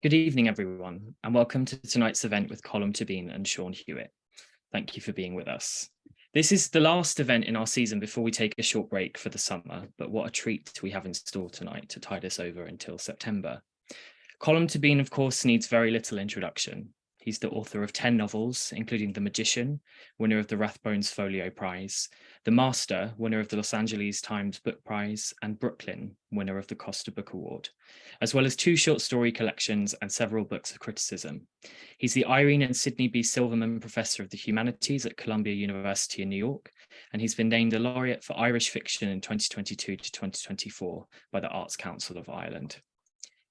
Good evening, everyone, and welcome to tonight's event with Colm Tóibín and Seán Hewitt. Thank you for being with us. This is the last event in our season before we take a short break for the summer, but what a treat we have in store tonight to tide us over until September. Colm Tóibín, of course, needs very little introduction. He's the author of 10 novels, including The Magician, winner of the Rathbones Folio Prize, The Master, winner of the Los Angeles Times Book Prize, and Brooklyn, winner of the Costa Book Award, as well as 2 short story collections and several books of criticism. He's the Irene and Sidney B. Silverman Professor of the Humanities at Columbia University in New York, and he's been named a laureate for Irish fiction in 2022 to 2024 by the Arts Council of Ireland.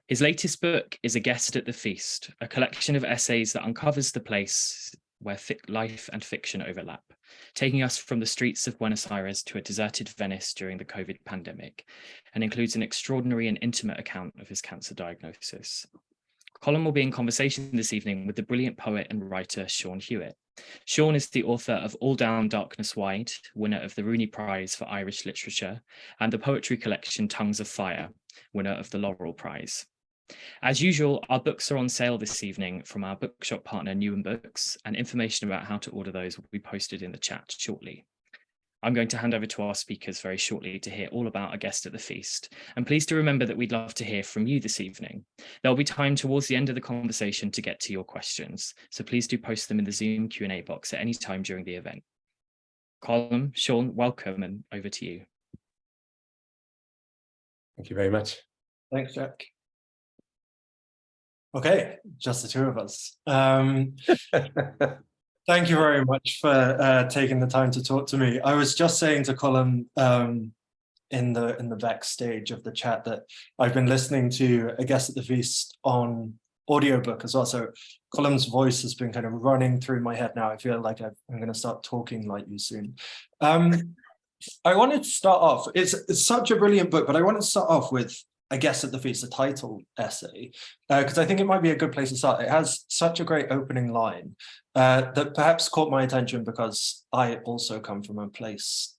His latest book is A Guest at the Feast, a collection of essays that uncovers the place where life and fiction overlap, taking us from the streets of Buenos Aires to a deserted Venice during the COVID pandemic, and includes an extraordinary and intimate account of his cancer diagnosis. Colm will be in conversation this evening with the brilliant poet and writer Seán Hewitt. Seán is the author of All Down Darkness Wide, winner of the Rooney Prize for Irish Literature, and the poetry collection Tongues of Fire, winner of the Laurel Prize. As usual, our books are on sale this evening from our bookshop partner Newen Books, and information about how to order those will be posted in the chat shortly. I'm going to hand over to our speakers very shortly to hear all about A Guest at the Feast. And please do remember that we'd love to hear from you this evening. There'll be time towards the end of the conversation to get to your questions, so please do post them in the Zoom Q&A box at any time during the event. Colm, Seán, welcome, and over to you. Thank you very much. Thanks, Jack. Okay, just the two of us. Thank you very much for taking the time to talk to me. I was just saying to Colm in the backstage of the chat that I've been listening to A Guest at the Feast on audiobook as well. So Colm's voice has been kind of running through my head now. I feel like I'm going to start talking like you soon. I wanted to start off, it's such a brilliant book, but I wanted to start off with I Guess at the Feast, a title essay, because I think it might be a good place to start. It has such a great opening line that perhaps caught my attention because I also come from a place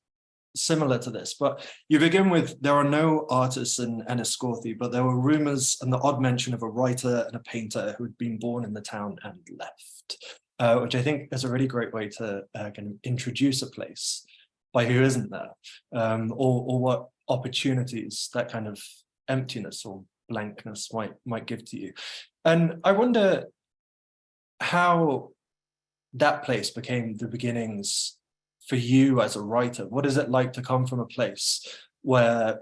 similar to this. But you begin with, there are no artists in Enniscorthy, but there were rumours and the odd mention of a writer and a painter who had been born in the town and left, which I think is a really great way to kind of introduce a place by who isn't there, or what opportunities that kind of emptiness or blankness might give to you. And I wonder how that place became the beginnings for you as a writer. What is it like to come from a place where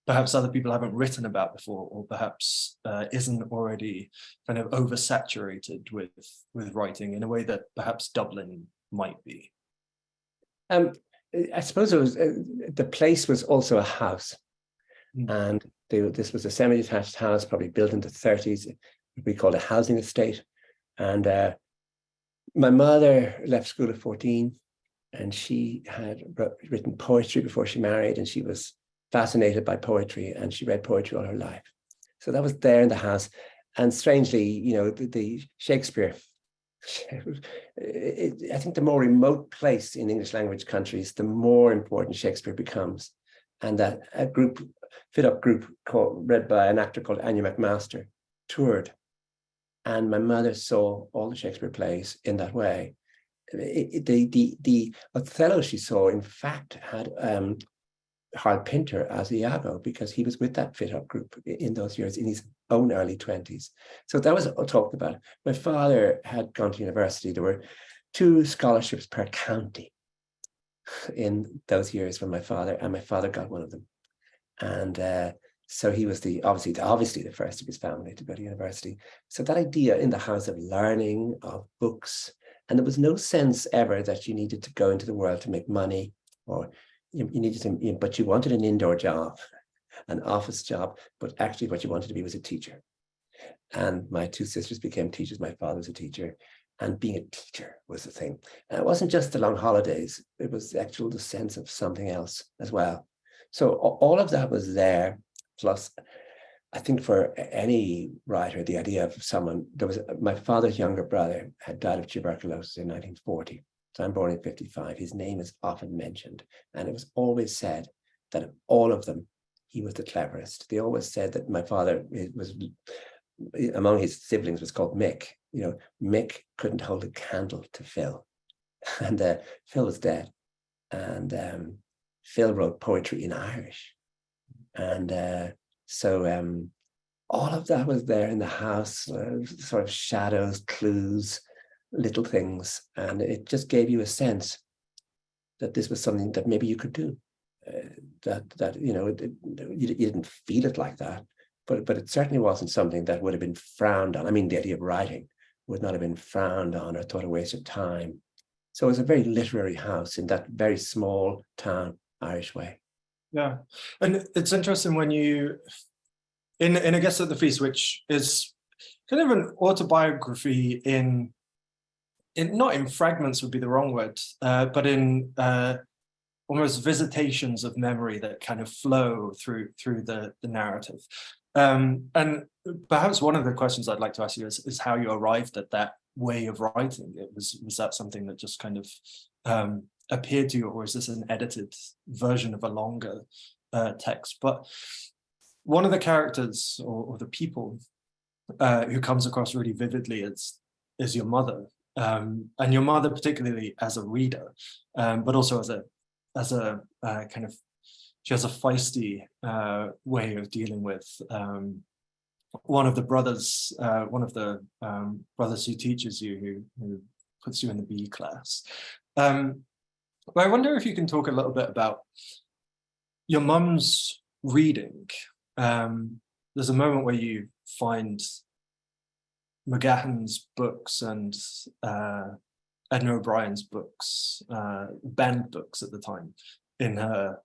perhaps other people haven't written about before, or perhaps isn't already kind of oversaturated with writing in a way that perhaps Dublin might be? I suppose it was the place was also a house. And this was a semi-detached house, probably built in the 30s, we called a housing estate. And my mother left school at 14, and she had written poetry before she married, and she was fascinated by poetry, and she read poetry all her life. So that was there in the house. And strangely, you know, the Shakespeare, I think the more remote place in English language countries, the more important Shakespeare becomes. And that a fit-up group read by an actor called Anya McMaster toured, and my mother saw all the Shakespeare plays in that way. The Othello she saw, in fact, had Harold Pinter as Iago, because he was with that fit-up group in those years in his own early 20s. So that was talked about. My father had gone to university. There were 2 scholarships per county in those years when my father got one of them. And so he was obviously the first of his family to go to university. So that idea in the house of learning, of books, and there was no sense ever that you needed to go into the world to make money, or you needed to, but you wanted an indoor job, an office job, but actually what you wanted to be was a teacher. And my 2 sisters became teachers. My father was a teacher. And being a teacher was the thing. And it wasn't just the long holidays, it was the sense of something else as well. So all of that was there. Plus, I think for any writer, the idea of someone, my father's younger brother had died of tuberculosis in 1940. So I'm born in 55. His name is often mentioned. And it was always said that of all of them, he was the cleverest. They always said that my father was among his siblings was called Mick. Mick couldn't hold a candle to Phil, and Phil was dead, and Phil wrote poetry in Irish, and so all of that was there in the house, sort of shadows, clues, little things, and it just gave you a sense that this was something that maybe you could do. You didn't feel it like that, but it certainly wasn't something that would have been frowned on. I mean, the idea of writing would not have been frowned on or thought a waste of time. So it was a very literary house in that very small town Irish way. Yeah, and it's interesting when you, in I guess at the feast, which is kind of an autobiography in not in fragments would be the wrong word, but in almost visitations of memory that kind of flow through the narrative. And perhaps one of the questions I'd like to ask you is how you arrived at that way of writing. Was that something that just kind of appeared to you, or is this an edited version of a longer text? But one of the characters or the people who comes across really vividly is your mother, and your mother particularly as a reader, but also as a kind of, she has a feisty way of dealing with one of the brothers who teaches you, who puts you in the B class. But I wonder if you can talk a little bit about your mum's reading. There's a moment where you find McGahern's books and Edna O'Brien's books, banned books at the time, in her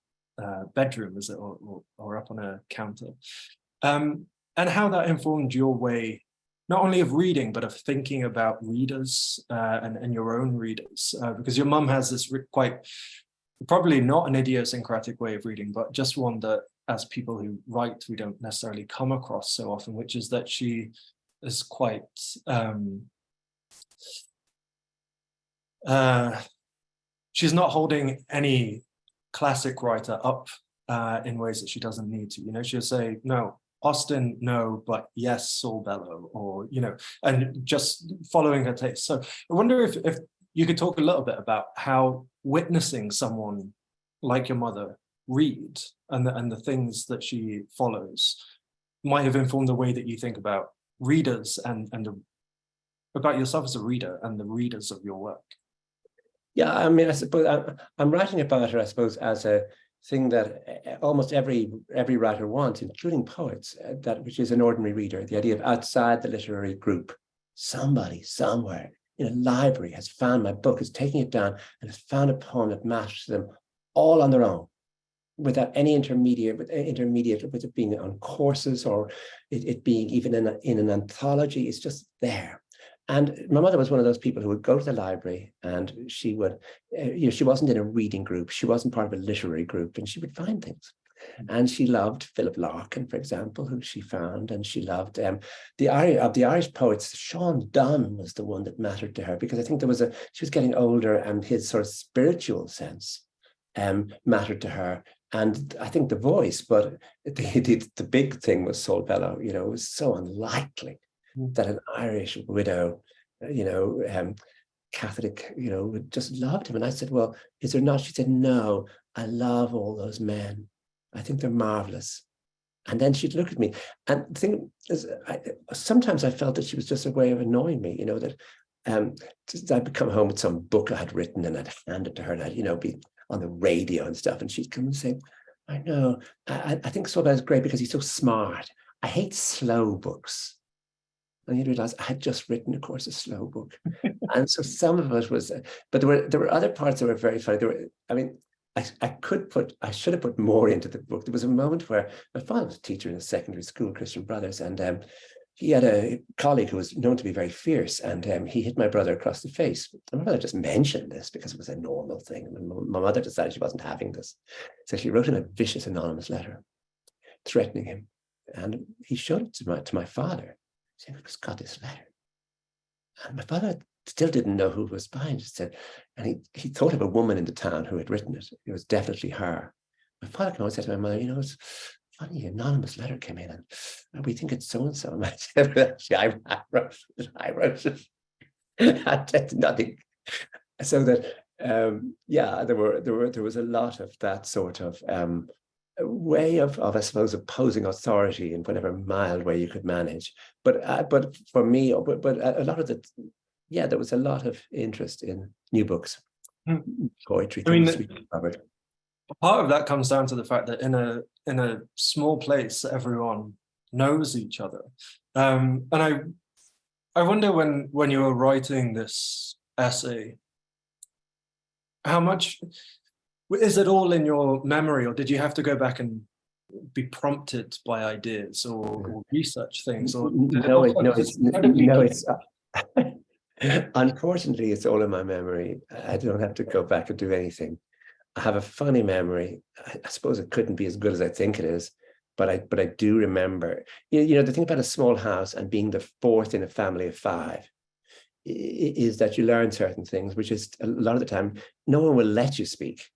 bedroom, is it, or up on a counter, and how that informed your way not only of reading but of thinking about readers and your own readers, because your mum has this quite, probably not an idiosyncratic way of reading, but just one that as people who write we don't necessarily come across so often, which is that she is quite she's not holding any classic writer up in ways that she doesn't need to. She'll say, no, Austen, no, but yes, Saul Bellow, or, and just following her taste. So I wonder if you could talk a little bit about how witnessing someone like your mother read and the things that she follows might have informed the way that you think about readers and about yourself as a reader and the readers of your work. Yeah, I mean, I suppose I'm writing about her, I suppose, as a thing that almost every writer wants, including poets, which is an ordinary reader. The idea of outside the literary group, somebody somewhere in a library has found my book, is taking it down and has found a poem that matters to them all on their own, without any intermediate, with it being on courses or it being even in an anthology. It's just there. And my mother was one of those people who would go to the library, and she would, she wasn't in a reading group, she wasn't part of a literary group, and she would find things. And she loved Philip Larkin, for example, who she found, and she loved of the Irish poets, Sean Donne was the one that mattered to her, because I think she was getting older, and his sort of spiritual sense mattered to her. And I think the voice, but the big thing was Saul Bellow. It was so unlikely that an Irish widow, Catholic, just loved him. And I said, well, is there not? She said, no, I love all those men. I think they're marvelous. And then she'd look at me. And the thing is, sometimes I felt that she was just a way of annoying me, that I'd come home with some book I had written and I'd hand it to her, and I'd, be on the radio and stuff. And she'd come and say, I know, I think Saul is great because he's so smart. I hate slow books. And you realize I had just written, of course, a slow book. And so some of it was, but there were other parts that were very funny. I should have put more into the book. There was a moment where my father was a teacher in a secondary school, Christian Brothers, and he had a colleague who was known to be very fierce, and he hit my brother across the face. And my brother just mentioned this because it was a normal thing. And my mother decided she wasn't having this. So she wrote him a vicious anonymous letter threatening him. And he showed it to my father. He said, who's got this letter? And my father still didn't know who was behind it. Said, and he thought of a woman in the town who had written it. It was definitely her. My father came out and said to my mother, funny, anonymous letter came in, and we think it's so-and-so. And I said, actually, I wrote it. I did nothing. So that, there was a lot of that sort of way of I suppose, opposing authority in whatever mild way you could manage. But for me, but a lot of there was a lot of interest in new books, poetry, things we covered. Part of that comes down to the fact that in a small place, everyone knows each other. And I wonder when you were writing this essay, how much is it all in your memory, or did you have to go back and be prompted by ideas or research things? Or unfortunately, it's all in my memory. I don't have to go back and do anything. I have a funny memory. I suppose it couldn't be as good as I think it is, but I do remember. The thing about a small house and being the fourth in a family of five is that you learn certain things, which is a lot of the time no one will let you speak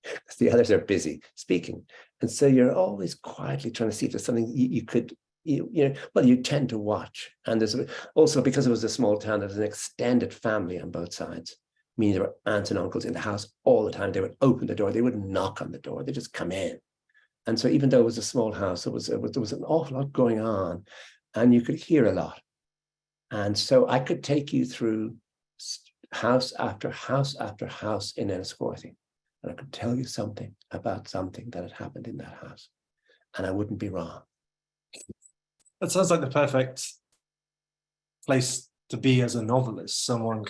because the others are busy speaking, and so you're always quietly trying to see if there's something you could. You tend to watch, and there's also, because it was a small town, there's an extended family on both sides. Meaning there were aunts and uncles in the house all the time. They would open the door. They wouldn't knock on the door. They just come in. And so even though it was a small house, there was an awful lot going on, and you could hear a lot. And so I could take you through house after house after house in Enniscorthy, and I could tell you something about something that had happened in that house, and I wouldn't be wrong. That sounds like the perfect place to be as a novelist, someone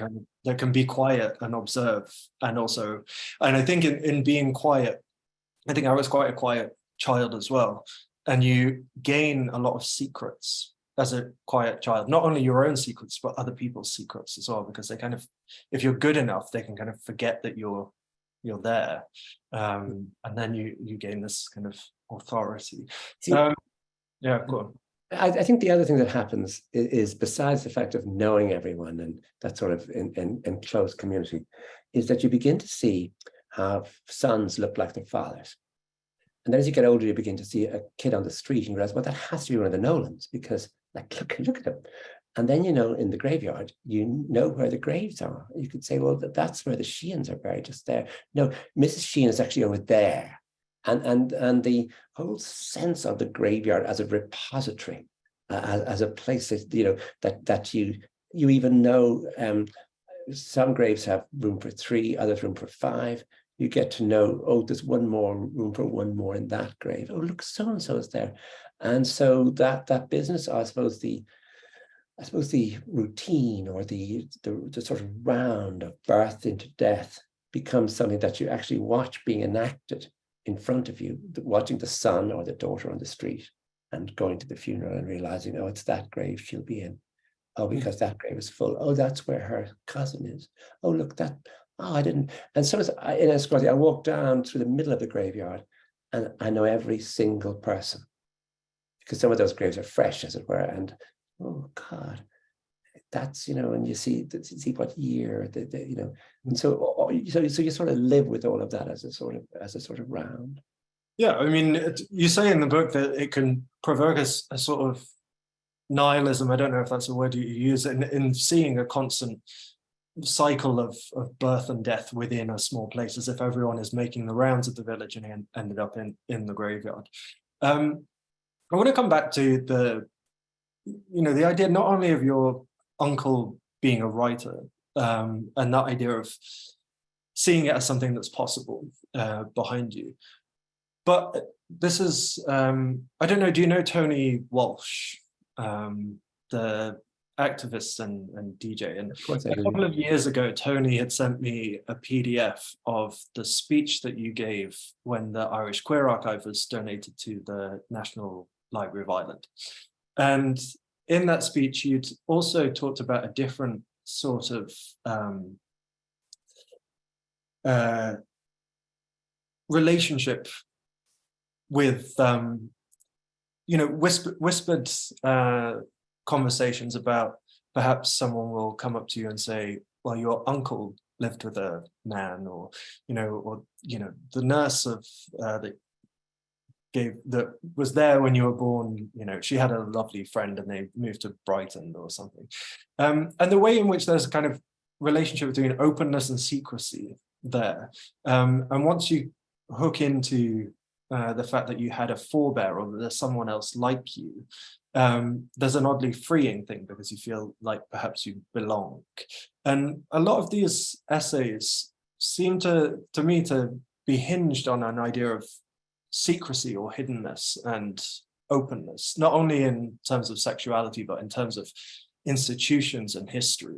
that can be quiet and observe, and I think in being quiet, I think I was quite a quiet child as well, and you gain a lot of secrets as a quiet child, not only your own secrets but other people's secrets as well, because they if you're good enough, they can kind of forget that you're there, and then you gain this kind of authority. Go on. I think the other thing that happens is, besides the fact of knowing everyone and that sort of in close community, is that you begin to see how sons look like their fathers. And then as you get older, you begin to see a kid on the street and you realize, well, that has to be one of the Nolans, because look at him. And then, in the graveyard, you know where the graves are. You could say, well, that's where the Sheehan's are buried, just there. No, Mrs. Sheehan is actually over there. And the whole sense of the graveyard as a repository, as a place that that you even know, some graves have room for 3, others room for 5. You get to know, oh, there's room for one more in that grave. Oh, look, so and so is there, and so that business, I suppose the routine or the sort of round of birth into death becomes something that you actually watch being enacted in front of you, watching the son or the daughter on the street and going to the funeral and realizing, oh, it's that grave she'll be in. Oh, because that grave is full. Oh, that's where her cousin is. Oh, look, I didn't. And so in Enniscorthy, I walk down through the middle of the graveyard and I know every single person, because some of those graves are fresh, as it were. And oh God, that's, and you see what year, and so you sort of live with all of that as a sort of round. Yeah, I mean, you say in the book that it can provoke a sort of nihilism. I don't know if that's a word you use, in seeing a constant cycle of birth and death within a small place, as if everyone is making the rounds of the village and ended up in the graveyard. I want to come back to the idea not only of your uncle being a writer, and that idea of seeing it as something that's possible behind you. But this is, I don't know, do you know Tony Walsh, the activist and DJ? And a couple of years ago, Tony had sent me a PDF of the speech that you gave when the Irish Queer Archive was donated to the National Library of Ireland. And in that speech, you'd also talked about a different sort of relationship with, whispered conversations about perhaps someone will come up to you and say, well, your uncle lived with a man, or the nurse of was there when you were born. You know, she had a lovely friend and they moved to Brighton or something. And the way in which there's a kind of relationship between openness and secrecy there. And once you hook into the fact that you had a forebear or that there's someone else like you, there's an oddly freeing thing because you feel like perhaps you belong. And a lot of these essays seem to me to be hinged on an idea of secrecy or hiddenness and openness, not only in terms of sexuality, but in terms of institutions and history.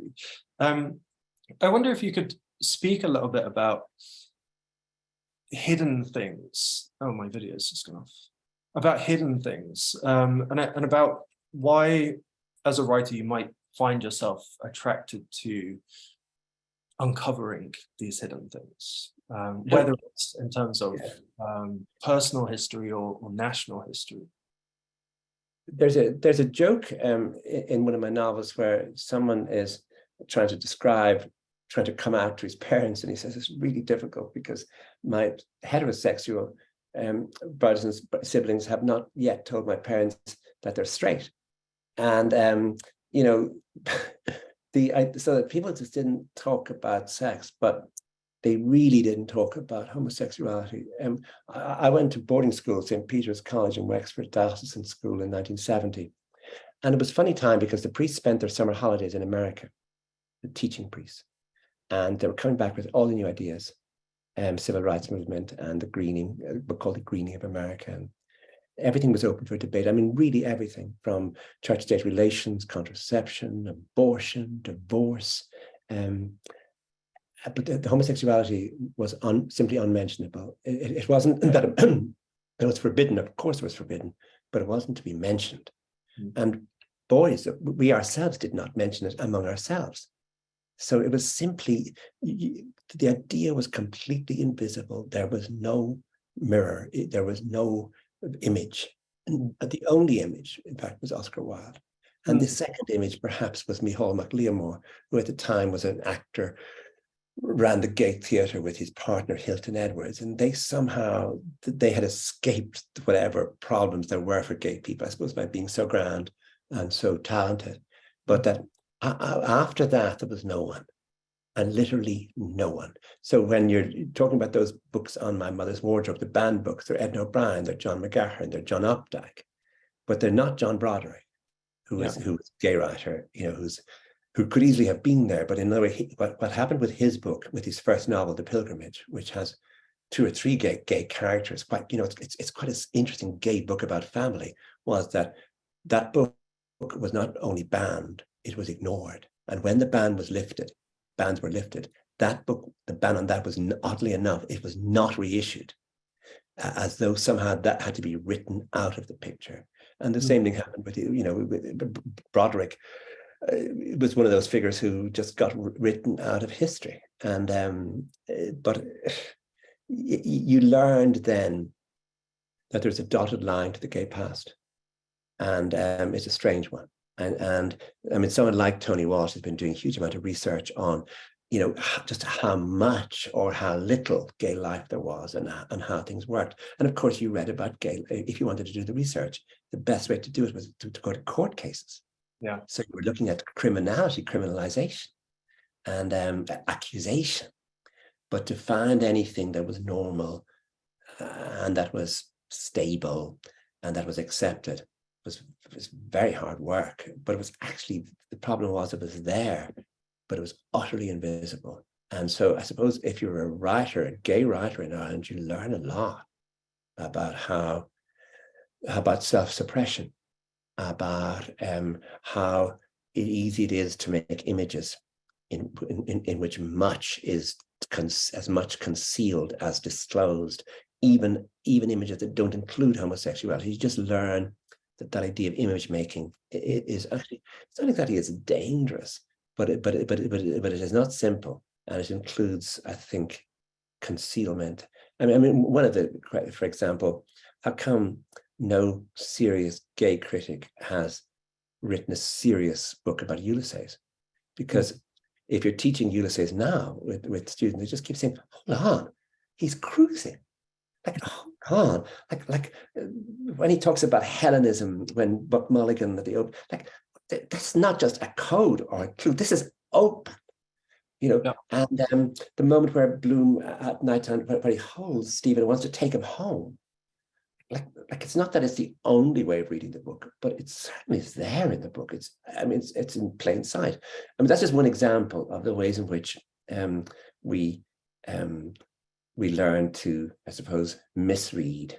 I wonder if you could speak a little bit about hidden things. Oh, my video's just gone off. About hidden things, and about why, as a writer, you might find yourself attracted to uncovering these hidden things, whether it's in terms of personal history or national history. There's a joke in one of my novels where someone is trying to come out to his parents, and he says it's really difficult because my heterosexual brothers and siblings have not yet told my parents that they're straight, and you know, so that people just didn't talk about sex, but they really didn't talk about homosexuality. I went to boarding school, St. Peter's College in Wexford, diocesan school in 1970, and it was a funny time because the priests spent their summer holidays in America, the teaching priests, and they were coming back with all the new ideas. Civil rights movement and the greening, we call it greening of America. And everything was open for debate. I mean, really everything from church-state relations, contraception, abortion, divorce. But the homosexuality was simply unmentionable. It wasn't that it was forbidden. Of course it was forbidden, but it wasn't to be mentioned. And boys, we ourselves did not mention it among ourselves. So it was simply, the idea was completely invisible. There was no mirror. There was no image. And the only image, in fact, was Oscar Wilde. And the second image, perhaps, was Micheál Mac Liammóir, who at the time was an actor, ran the Gate Theatre with his partner, Hilton Edwards. And they had escaped whatever problems there were for gay people, I suppose, by being so grand and so talented. But that after that, there was no one, and literally no one. So when you're talking about those books on my mother's wardrobe, the banned books, they're Edna O'Brien, they're John McGahern, they're John Updike, but they're not John Broderick, who was a gay writer, you know, who could easily have been there. But in another way, what happened with his book, with his first novel, The Pilgrimage, which has 2 or 3 gay characters, quite, you know, it's quite an interesting gay book about family, was that book was not only banned, it was ignored. And when the bans were lifted, that book, the ban on that was, oddly enough, it was not reissued, as though somehow that had to be written out of the picture. And the same thing happened with, you know, with Broderick. Was one of those figures who just got written out of history. And but you learned then that there's a dotted line to the gay past, and it's a strange one. And I mean, someone like Tony Walsh has been doing a huge amount of research on, you know, just how much or how little gay life there was, and how things worked. And of course, you read about gay. If you wanted to do the research, the best way to do it was to go to court cases. Yeah. So you were looking at criminality, criminalization, and accusation. But to find anything that was normal and that was stable and that was accepted was very hard work. But it was actually, the problem was it was there, but it was utterly invisible. And so I suppose if you're a writer, a gay writer in Ireland, you learn a lot about about self-suppression, about how easy it is to make images in which much is as much concealed as disclosed, even images that don't include homosexuality. You just learn that idea of image making is actually, it's not exactly as dangerous, but it is not simple, and it includes, I think, concealment. I mean, one of the, for example, how come no serious gay critic has written a serious book about Ulysses? Because if you're teaching Ulysses now with students, they just keep saying, hold on, he's cruising. Like, oh on. When he talks about Hellenism, when Buck Mulligan at the open, that's not just a code or a clue. This is open, Yeah. And the moment where Bloom at nighttime, where he holds Stephen and wants to take him home, like it's not that it's the only way of reading the book, but it certainly is there in the book. It's in plain sight. I mean, that's just one example of the ways in which we learn to, I suppose, misread,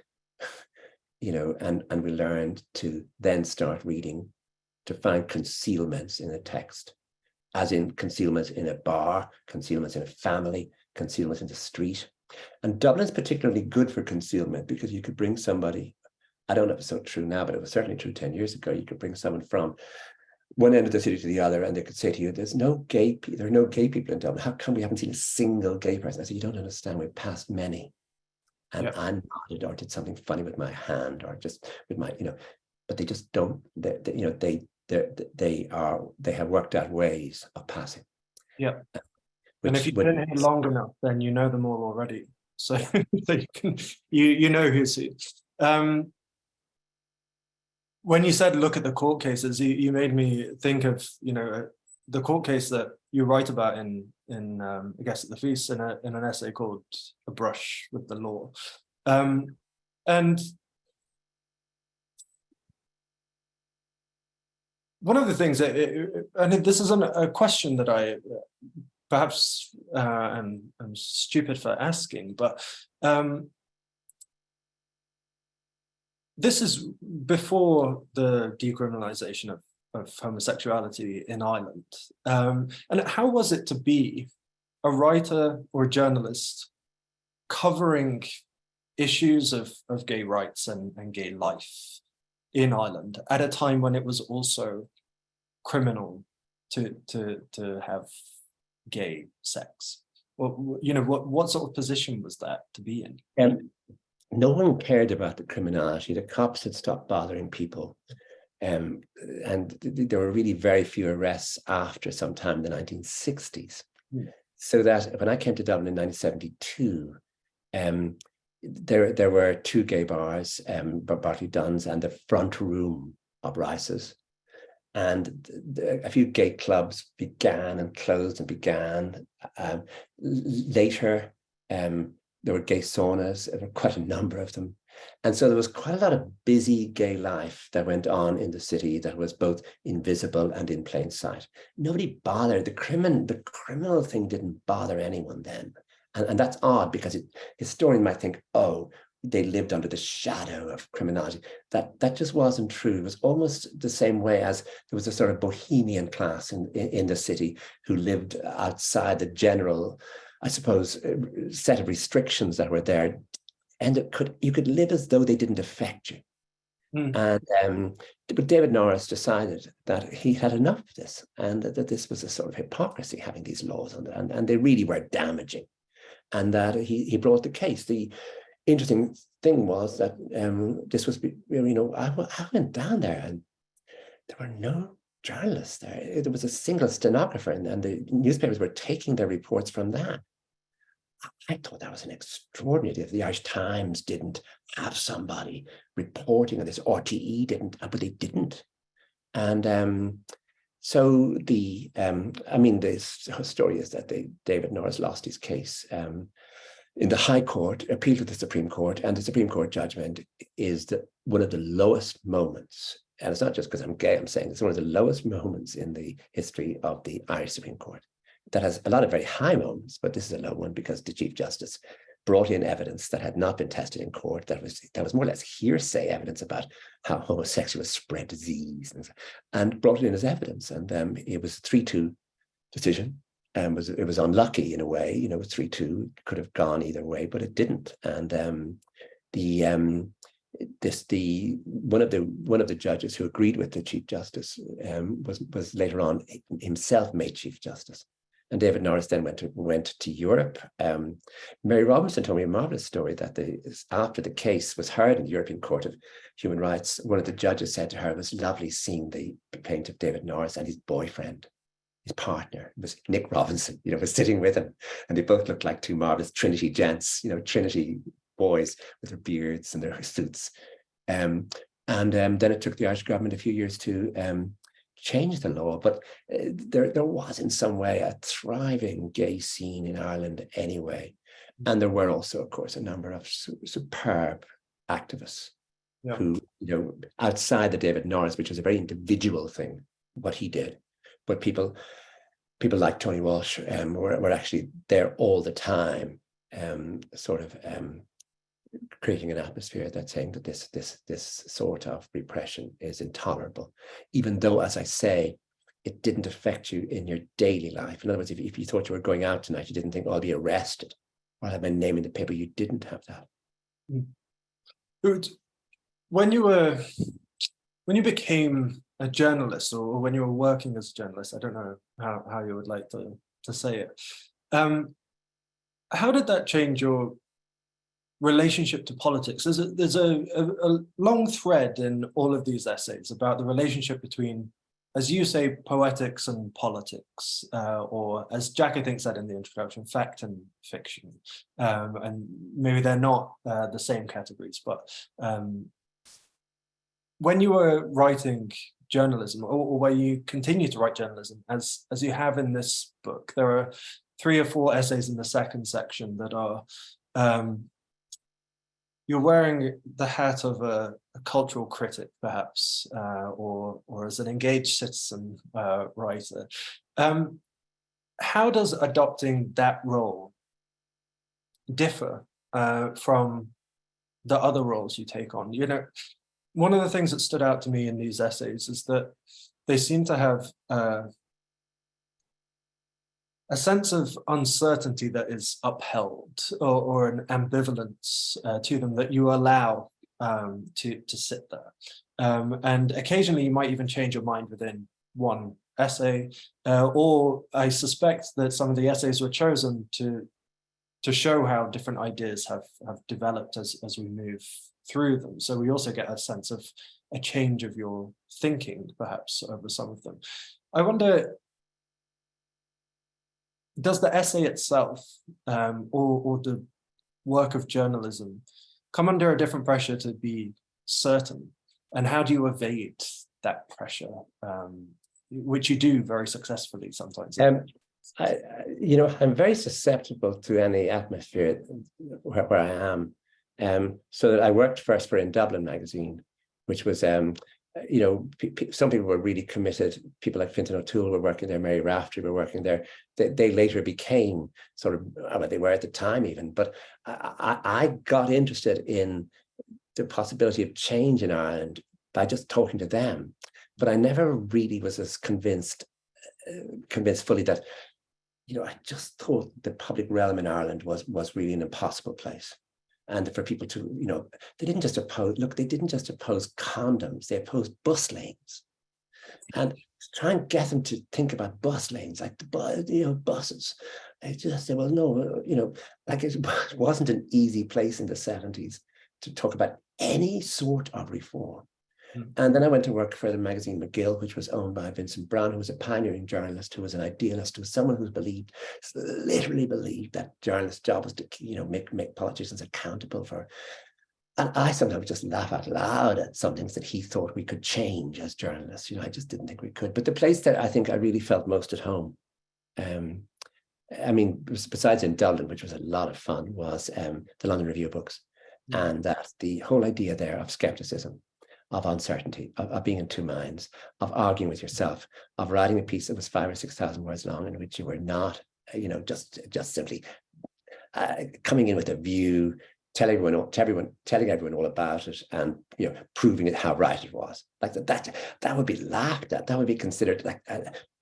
and we learn to then start reading to find concealments in a text, as in concealments in a bar, concealments in a family, concealments in the street. And Dublin's particularly good for concealment because you could bring somebody, I don't know if it's so true now, but it was certainly true 10 years ago. You could bring someone from one end of the city to the other, and they could say to you, there are no gay people in Dublin. How come we haven't seen a single gay person? I said, you don't understand, we've passed many. And I nodded or did something funny with my hand or just with my, but they just don't, they have worked out ways of passing. Yeah. And if you've been here long enough, then you know them all already. So, you know who's who. When you said look at the court cases, you made me think of the court case that you write about in I guess at the feast in an essay called A Brush with the Law, and one of the things and this is a question that I perhaps I'm stupid for asking, but this is before the decriminalization of homosexuality in Ireland. And how was it to be a writer or a journalist covering issues of gay rights and gay life in Ireland at a time when it was also criminal to have gay sex? Well, what sort of position was that to be in? No one cared about the criminality. The cops had stopped bothering people. And there were really very few arrests after sometime in the 1960s. So that when I came to Dublin in 1972, there were two gay bars, Bartley Dunn's and the Front Room uprises. And a few gay clubs began and closed and began. Later, there were gay saunas, there were quite a number of them. And so there was quite a lot of busy gay life that went on in the city that was both invisible and in plain sight. Nobody bothered. The criminal thing didn't bother anyone then. And that's odd because historians might think, oh, they lived under the shadow of criminality. That just wasn't true. It was almost the same way as there was a sort of bohemian class in the city who lived outside the general, I suppose, set of restrictions that were there, and you could live as though they didn't affect you. But David Norris decided that he had enough of this, and that this was a sort of hypocrisy having these laws on it, and they really were damaging, and that he brought the case. The interesting thing was that this was, I went down there and there were no journalists there. There was a single stenographer, and the newspapers were taking their reports from that. I thought that was an extraordinary. If the Irish Times didn't have somebody reporting on this, RTE didn't, but they didn't. And so the story is that David Norris lost his case in the High Court, appealed to the Supreme Court, and the Supreme Court judgment is one of the lowest moments. And it's not just because I'm gay, I'm saying it's one of the lowest moments in the history of the Irish Supreme Court. That has a lot of very high moments, but this is a low one because the Chief Justice brought in evidence that had not been tested in court, that was more or less hearsay evidence about how homosexuals spread disease, and brought it in as evidence. And it was a 3-2 decision. It was unlucky in a way, it was 3-2, could have gone either way, but it didn't. And one of the judges who agreed with the Chief Justice was later on himself made Chief Justice. And David Norris then went to Europe. Mary Robinson told me a marvelous story that after the case was heard in the European Court of Human Rights, one of the judges said to her, it was lovely seeing the plaintiff David Norris and his boyfriend, his partner, was Nick Robinson, was sitting with him, and they both looked like two marvelous Trinity gents, Trinity boys with their beards and their suits. Then it took the Irish government a few years to change the law, but there was in some way a thriving gay scene in Ireland anyway. And there were also, of course, a number of superb activists who, outside the David Norris, which was a very individual thing, what he did, but people like Tony Walsh were actually there all the time, creating an atmosphere that's saying that this sort of repression is intolerable, even though, as I say, it didn't affect you in your daily life. In other words, if you thought you were going out tonight, you didn't think, oh, I'll be arrested or I'll have my name in the paper. You didn't have that. When you became a journalist, or when you were working as a journalist, I don't know how you would like to say it. How did that change your relationship to politics? There's a long thread in all of these essays about the relationship between, as you say, poetics and politics, or as Jack, I think, said in the introduction, fact and fiction. And maybe they're not the same categories, but when you were writing journalism, or where you continue to write journalism, as you have in this book, there are 3 or 4 essays in the second section that are you're wearing the hat of a cultural critic, perhaps, or as an engaged citizen writer. How does adopting that role differ from the other roles you take on? One of the things that stood out to me in these essays is that they seem to have a sense of uncertainty that is upheld, or an ambivalence to them that you allow to sit there. And occasionally you might even change your mind within one essay, or I suspect that some of the essays were chosen to show how different ideas have developed as we move through them. So we also get a sense of a change of your thinking, perhaps, over some of them. I wonder, does the essay itself, or the work of journalism, come under a different pressure to be certain? And how do you evade that pressure, which you do very successfully sometimes? I'm very susceptible to any atmosphere where I am. So that I worked first for In Dublin magazine, which was, some people were really committed. People like Fintan O'Toole were working there, Mary Raftery were working there. They later became they were at the time even, but I got interested in the possibility of change in Ireland by just talking to them. But I never really was as convinced fully that, I just thought the public realm in Ireland was really an impossible place. And for people to, they didn't just oppose condoms, they opposed bus lanes. And to try and get them to think about bus lanes, like buses. I just said, well, no, it wasn't an easy place in the 70s to talk about any sort of reform. And then I went to work for the magazine McGill, which was owned by Vincent Brown, who was a pioneering journalist, who was an idealist, who was someone who literally believed that journalists' job was to, make politicians accountable for. And I sometimes just laugh out loud at some things that he thought we could change as journalists. I just didn't think we could. But the place that I think I really felt most at home, besides in Dublin, which was a lot of fun, was the London Review of Books. And that the whole idea there of skepticism, of uncertainty, of being in two minds, of arguing with yourself, of writing a piece that was 5,000 or 6,000 words long, in which you were not, just simply coming in with a view, telling everyone all about it, and proving it how right it was. Like that would be laughed at. That would be considered like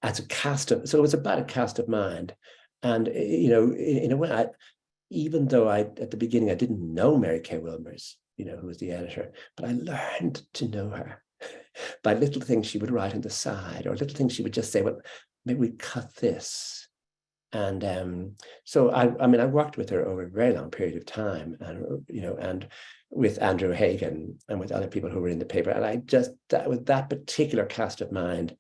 as a cast of. So it was about a cast of mind, and in a way, even though at the beginning I didn't know Mary Kay Wilmers, who was the editor, but I learned to know her by little things she would write on the side, or little things she would just say, well, maybe we cut this. And so I worked with her over a very long period of time, and with Andrew Hagan and with other people who were in the paper. And that particular cast of mind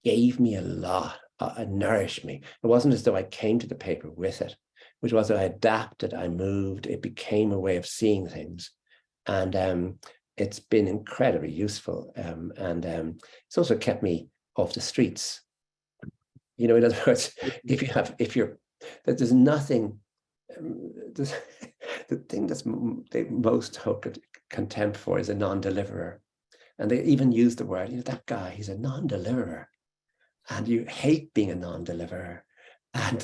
gave me a lot, nourished me. It wasn't as though I came to the paper with it. which was that I adapted, I moved, it became a way of seeing things. And it's been incredibly useful. It's also kept me off the streets. You know, in other words, there's nothing, the thing they most hold contempt for is a non-deliverer. And they even use the word, that guy, he's a non-deliverer. And you hate being a non-deliverer. And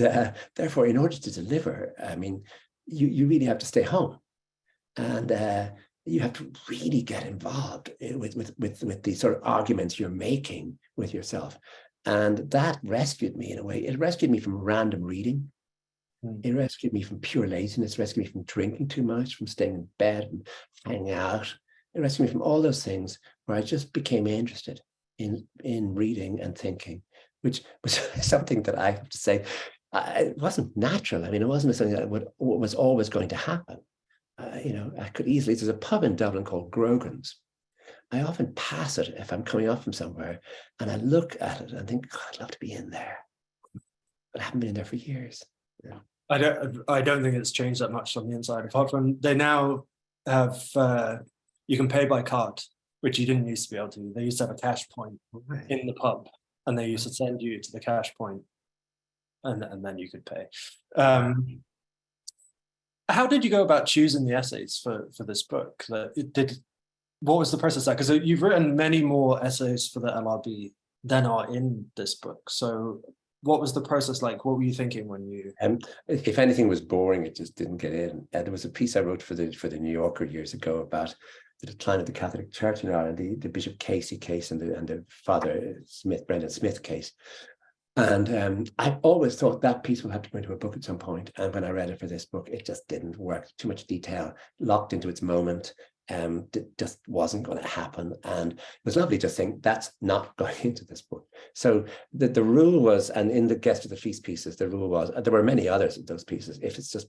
therefore, in order to deliver, I mean, you really have to stay home. And you have to really get involved with the sort of arguments you're making with yourself. And that rescued me in a way. It rescued me from random reading. It rescued me from pure laziness, rescued me from drinking too much, from staying in bed and hanging out. It rescued me from all those things where I just became interested in reading and thinking, which was something that I have to say, it wasn't natural. I mean, it wasn't something that was always going to happen. I could easily, there's a pub in Dublin called Grogan's. I often pass it if I'm coming up from somewhere and I look at it and think, God, I'd love to be in there. But I haven't been in there for years. Yeah. I don't think it's changed that much on the inside, apart from they now have, you can pay by card, which you didn't used to be able to. They used to have a cash point in the pub, and they used to send you to the cash point, and then you could pay. How did you go about choosing the essays for this book? What was the process like? Because you've written many more essays for the LRB than are in this book. So what was the process like? What were you thinking when you? If anything was boring, it just didn't get in. There was a piece I wrote for the New Yorker years ago about the decline of the Catholic Church in Ireland, the Bishop Casey case and the Father Smith, Brendan Smith case. And I always thought that piece will have to go into a book at some point. And when I read it for this book, it just didn't work. Too much detail, locked into its moment. It just wasn't going to happen. And it was lovely to think that's not going into this book. So the rule was, and in the Guest of the Feast pieces, the rule was, there were many others of those pieces. If there's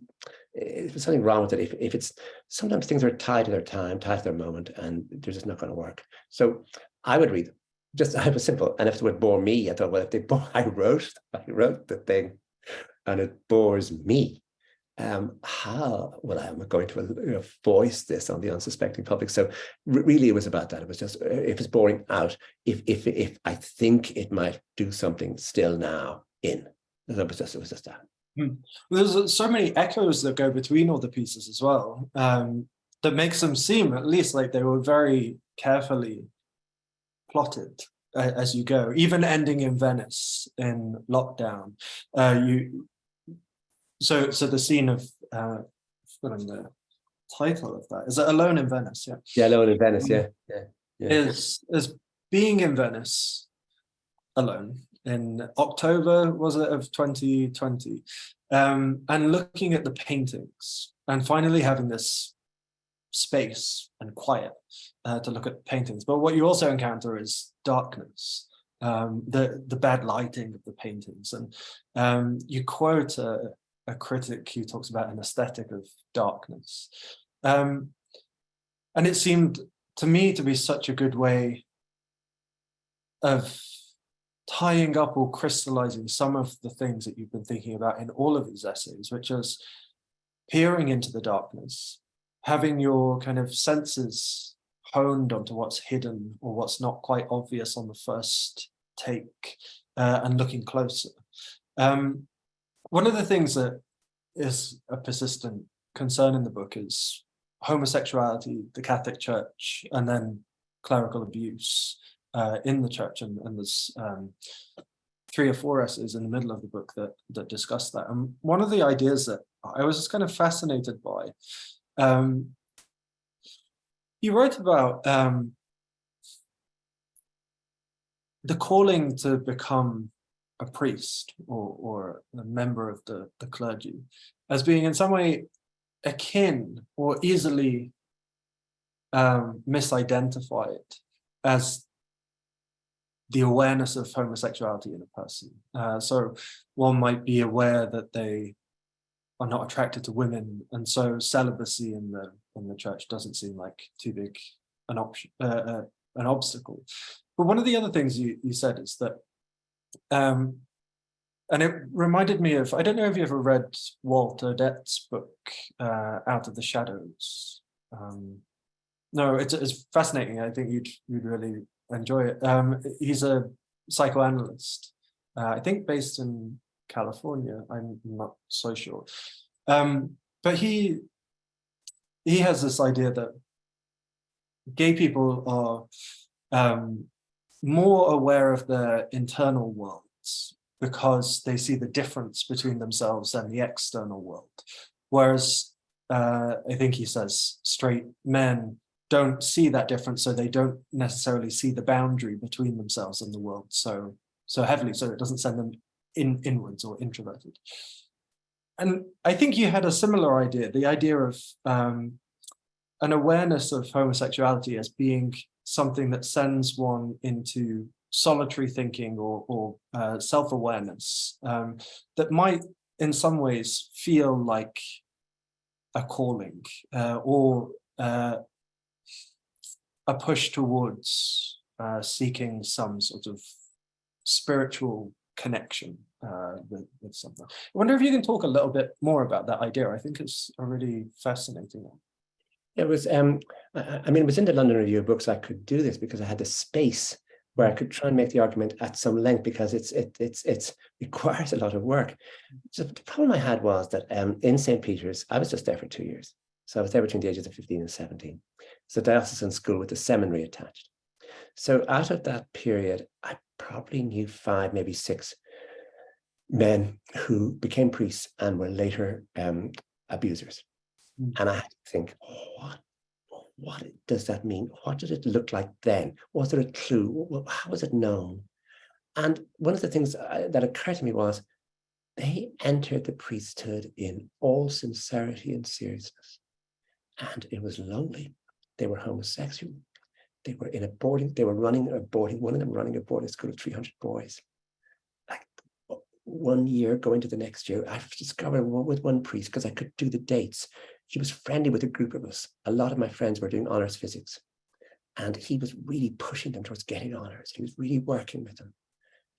something wrong with it, if it's, sometimes things are tied to their time, tied to their moment, and they're just not going to work. So I would read them. I was simple. And if it would bore me, I thought, well, if they bore, I wrote the thing and it bores me. How will I am going to voice this on the unsuspecting public? So really it was about that. It was just, if it's boring, out. If I think it might do something, still now, in. It was just that. There's so many echoes that go between all the pieces as well, that makes them seem at least like they were very carefully plotted as you go, even ending in Venice in lockdown. So the scene of forgetting the title of that, is it Alone in Venice? Yeah, Alone in Venice. Yeah. Is being in Venice alone in October, was it, of 2020, and looking at the paintings and finally having this space and quiet to look at paintings. But what you also encounter is darkness, the bad lighting of the paintings. And you quote a critic who talks about an aesthetic of darkness. And it seemed to me to be such a good way of tying up or crystallizing some of the things that you've been thinking about in all of these essays, which is peering into the darkness, having your kind of senses honed onto what's hidden or what's not quite obvious on the first take, and looking closer. One of the things that is a persistent concern in the book is homosexuality, the Catholic Church, and then clerical abuse in the church. And there's 3 or 4 essays in the middle of the book that discuss that. And one of the ideas that I was just kind of fascinated by, you wrote about the calling to become a priest or a member of the clergy as being in some way akin or easily misidentified as the awareness of homosexuality in a person. So one might be aware that they are not attracted to women, and so celibacy in the church doesn't seem like too big an option, an obstacle. But one of the other things you said is that And it reminded me of, I don't know if you ever read Walt Odette's book, Out of the Shadows. No, it's fascinating. I think you'd really enjoy it. He's a psychoanalyst, I think based in California. I'm not so sure. But he has this idea that gay people are more aware of their internal worlds because they see the difference between themselves and the external world. Whereas I think he says straight men don't see that difference, so they don't necessarily see the boundary between themselves and the world so heavily, so it doesn't send them inwards or introverted. And I think you had a similar idea, the idea of an awareness of homosexuality as being something that sends one into solitary thinking or self-awareness that might in some ways feel like a calling or a push towards seeking some sort of spiritual connection with something. I wonder if you can talk a little bit more about that idea. I think it's a really fascinating one. It was, I mean, it was in the London Review of Books I could do this because I had the space where I could try and make the argument at some length, because it requires a lot of work. So the problem I had was that in St. Peter's, I was just there for 2 years. So I was there between the ages of 15 and 17. It's a diocesan school with a seminary attached. So out of that period, I probably knew 5, maybe 6 men who became priests and were later abusers. And I had to think, what does that mean? What did it look like then? Was there a clue? How was it known? And one of the things that occurred to me was they entered the priesthood in all sincerity and seriousness. And it was lonely. They were homosexual. They were in a boarding, they were running a boarding, one of them running a boarding school of 300 boys. Like 1 year going to the next year, I discovered with one priest, because I could do the dates. He was friendly with a group of us. A lot of my friends were doing honors physics. And he was really pushing them towards getting honors. He was really working with them.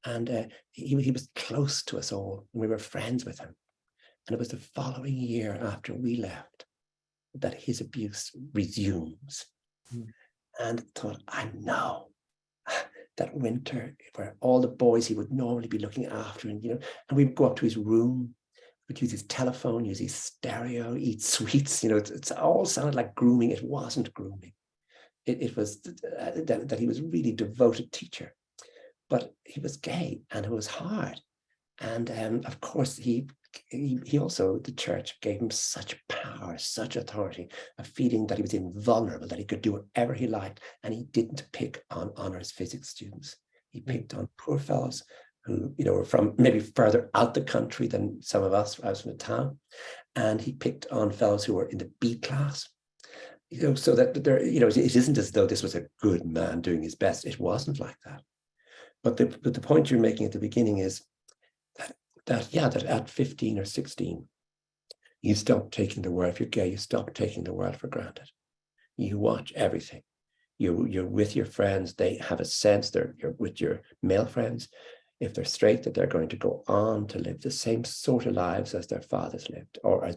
And he was close to us all, and we were friends with him. And it was the following year after we left that his abuse resumes. And thought, I know that winter where all the boys he would normally be looking after, and and we would go up to his room, we'd use his telephone, use his stereo, eat sweets. It's all sounded like grooming. It wasn't grooming. It was that he was a really devoted teacher, but he was gay, and it was hard. And of course, he also, the church gave him such power, such authority, a feeling that he was invulnerable, that he could do whatever he liked. And he didn't pick on honors physics students. He picked on poor fellows who, were from maybe further out the country than some of us. I was from the town. And he picked on fellows who were in the B class. So that there, it isn't as though this was a good man doing his best. It wasn't like that. But the point you're making at the beginning is that at 15 or 16, you stop taking the world, if you're gay, you stop taking the world for granted. You watch everything. You're with your friends. They have a sense you're with your male friends. If they're straight, that they're going to go on to live the same sort of lives as their fathers lived, or as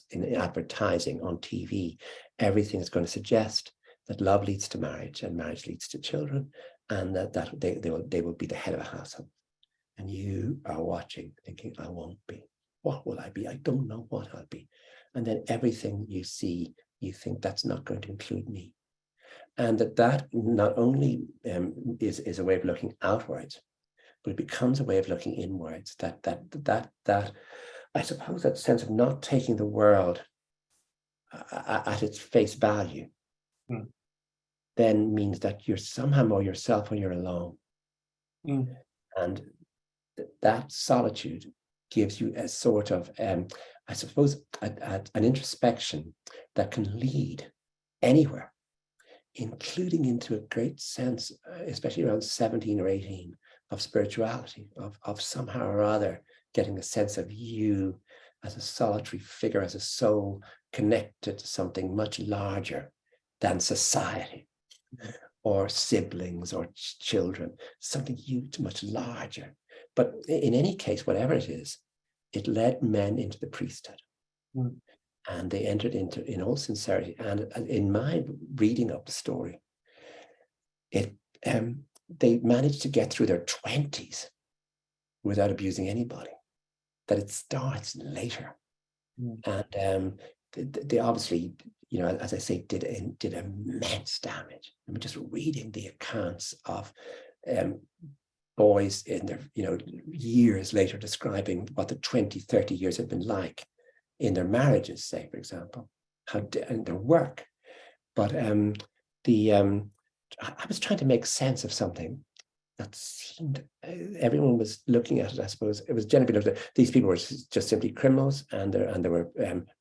in advertising on TV. Everything is going to suggest that love leads to marriage, and marriage leads to children, and that they will be the head of a household. And you are watching, thinking, I won't be. What will I be? I don't know what I'll be. And then everything you see, you think that's not going to include me. And that not only is a way of looking outwards, but it becomes a way of looking inwards. That I suppose that sense of not taking the world at its face value then means that you're somehow more yourself when you're alone. And that solitude gives you a sort of, I suppose, an introspection that can lead anywhere, including into a great sense, especially around 17 or 18, of spirituality, of somehow or other getting a sense of you as a solitary figure, as a soul connected to something much larger than society or siblings or children, something huge, much larger. but in any case, whatever it is, it led men into the priesthood. Mm. And they entered into, in all sincerity, and in my reading of the story, they managed to get through their 20s without abusing anybody. That it starts later. Mm. And they obviously, you know, as I say, did immense damage. I mean, just reading the accounts of boys in their, you know, years later describing what the 20, 30 years had been like in their marriages, say, for example, and their work. But I was trying to make sense of something that seemed, everyone was looking at it, I suppose. It was generally looked at, these people were just simply criminals, and they were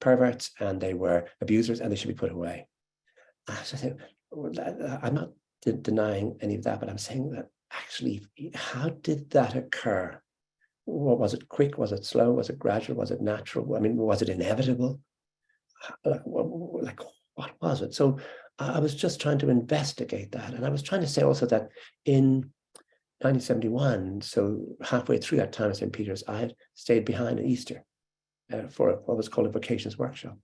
perverts, and they were abusers, and they should be put away. So I said, well, I'm not denying any of that, but I'm saying that actually, how did that occur? What was it? Quick? Was it slow? Was it gradual? Was it natural? I mean, was it inevitable? Like what was it? So I was just trying to investigate that, and I was trying to say also that in 1971, so halfway through that time at St. Peter's, I had stayed behind at Easter for what was called a vocations workshop.